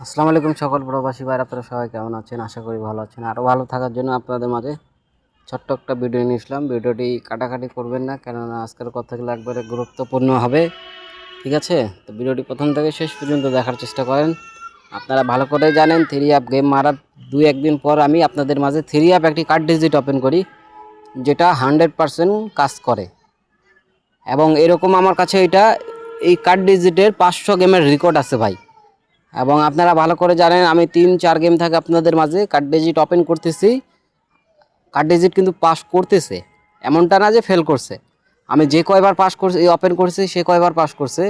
আসসালামু আলাইকুম সকল প্রবাসী ভাইরা, আপনারা সবাই কেমন আছেন? আশা করি ভালো আছেন। আরও ভালো থাকার জন্য আপনাদের মাঝে ছোট্ট একটা ভিডিও নিয়ে আসলাম। ভিডিওটি কাটাকাটি করবেন না, কেননা আজকের কথাগুলো একবারে গুরুত্বপূর্ণ হবে। ঠিক আছে, তো ভিডিওটি প্রথম থেকে শেষ পর্যন্ত দেখার চেষ্টা করেন। আপনারা ভালো করে জানেন, থ্রি অ্যাপ গেম মারার 2-1 দিন পর আমি আপনাদের মাঝে থ্রি অ্যাপ একটি কার্ড ডিজিট ওপেন করি, যেটা 100% কাজ করে। এবং এরকম আমার কাছে এই কার্ড ডিজিটের 500 গেমের রেকর্ড আছে ভাই। এবং আপনারা ভালো করে জানেন, আমি 3-4 গেম থেকে আপনাদের মাঝে কার্ড ডিজিট ওপেন করতেছি। কার্ড ডিজিট কিন্তু পাস করতেছে, এমনটা না যে ফেল করছে। আমি যে কয়বার পাস করছি ওপেন করছি সে কয়বার পাস করছে,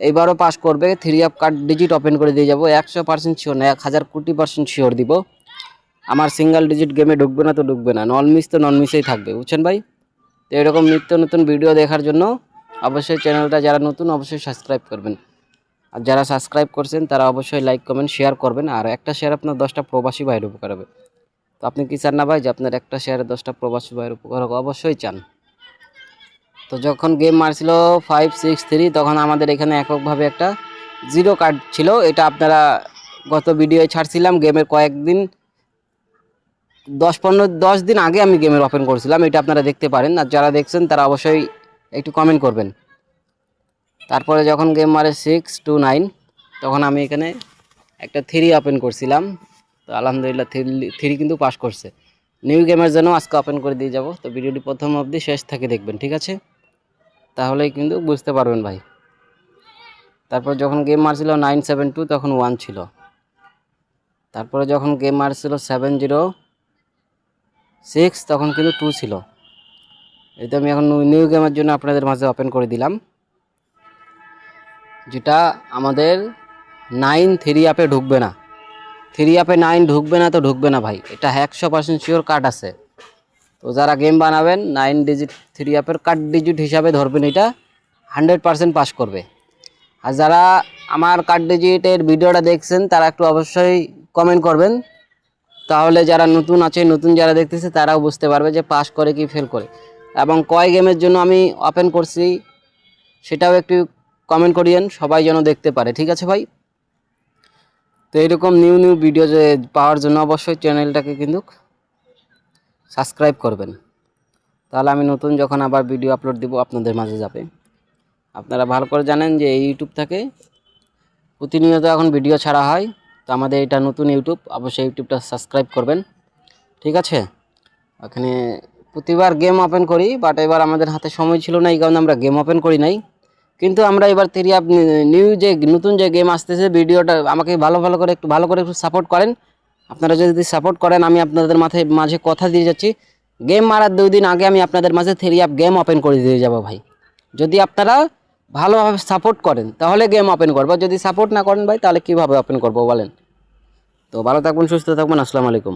এইবারও পাস করবে। Three app card digit open করে দিয়ে যাবো, 100% শিওর না, 1000 কোটি% শিওর দিব। আমার সিঙ্গেল ডিজিট গেমে ঢুকবে না তো ঢুকবে না, নন মিস তো নন মিসেই থাকবে, বুঝছেন ভাই? তো এরকম নিত্য নতুন ভিডিও দেখার জন্য অবশ্যই চ্যানেলটা যারা নতুন অবশ্যই সাবস্ক্রাইব করবেন। আর যারা সাবস্ক্রাইব করছেন তারা অবশ্যই লাইক কমেন্ট শেয়ার করবেন। আর একটা শেয়ার আপনার 10টা প্রবাসী ভাইয়ের উপকার হবে। তো আপনি কি চান না ভাই যে আপনার একটা শেয়ারে 10টা প্রবাসী ভাইয়ের উপকার হোক? অবশ্যই চান। তো যখন গেম মারছিল 5-6-3, তখন আমাদের এখানে এককভাবে একটা জিরো কার্ড ছিল। এটা আপনারা গত ভিডিওয়ে ছাড়ছিলাম, গেমের কয়েকদিন 10 দিন আগে আমি গেমের ওপেন করেছিলাম, এটা আপনারা দেখতে পারেন। আর যারা দেখছেন তারা অবশ্যই একটু কমেন্ট করবেন। তারপরে যখন গেম মারে 6-9, তখন আমি এখানে একটা থ্রি ওপেন করছিলাম। তো আলহামদুলিল্লাহ থ্রি কিন্তু পাস করছে। নিউ গেমের জন্য আজকে ওপেন করে দিয়ে যাব। তো ভিডিওটি প্রথম অবধি শেষ থেকে দেখবেন, ঠিক আছে? তাহলেই কিন্তু বুঝতে পারবেন ভাই। তারপর যখন গেম মারছিল 972, তখন 1 ছিল। তারপরে যখন গেম মারছিল 706, তখন কিন্তু 2 ছিল। এই তো আমি এখন নিউ গেমের জন্য আপনাদের মাঝে ওপেন করে দিলাম, যেটা আমাদের 9 থ্রি অ্যাপে ঢুকবে না। থ্রি অ্যাপে 9 ঢুকবে না তো ঢুকবে না ভাই, এটা 100% শিওর কার্ড আছে। তো যারা গেম বানাবেন 9 ডিজিট থ্রি অ্যাপের কার্ড ডিজিট হিসাবে ধরবেন, এটা 100% পাস করবে। আর যারা আমার কার্ড ডিজিটের ভিডিওটা দেখছেন তারা একটু অবশ্যই কমেন্ট করবেন, তাহলে যারা নতুন আছে, নতুন যারা দেখতেছে তারাও বুঝতে পারবে যে পাস করে কি ফেল করে। এবং কয় গেমের জন্য আমি ওপেন করছি সেটাও একটু কমেন্ট করিয়েন, সবাই যেন দেখতে পারে, ঠিক আছে ভাই? তো এইরকম নিউ নিউ ভিডিও পাওয়ার জন্য অবশ্যই চ্যানেলটাকে কিন্তু সাবস্ক্রাইব করবেন, তাহলে আমি নতুন যখন আবার ভিডিও আপলোড দিব আপনাদের মাঝে যাবে। আপনারা ভালো করে জানেন যে এই ইউটিউব থেকে প্রতিনিয়ত এখন ভিডিও ছাড়া হয়। তো আমাদের এটা নতুন ইউটিউব, অবশ্যই ইউটিউবটা সাবস্ক্রাইব করবেন, ঠিক আছে? এখানে প্রতিবার গেম ওপেন করি, বাট এবার আমাদের হাতে সময় ছিল না, এই কারণে আমরা গেম ওপেন করি নাই। কিন্তু আমরা এবার থ্রি অ্যাপ নিউ যে নতুন যে গেম আসতেছে, ভিডিওটা আমাকে ভালো করে একটু সাপোর্ট করেন। আপনারা যদি সাপোর্ট করেন, আমি আপনাদের মাঝে কথা দিয়ে যাচ্ছি, গেম মারার 2 দিন আগে আমি আপনাদের মাঝে থ্রি অ্যাপ গেম ওপেন করে দিয়ে যাব ভাই। যদি আপনারা ভালোভাবে সাপোর্ট করেন তাহলে গেম ওপেন করবো, যদি সাপোর্ট না করেন ভাই তাহলে কীভাবে ওপেন করবো বলেন? তো ভালো থাকবেন, সুস্থ থাকবেন, আসসালামু আলাইকুম।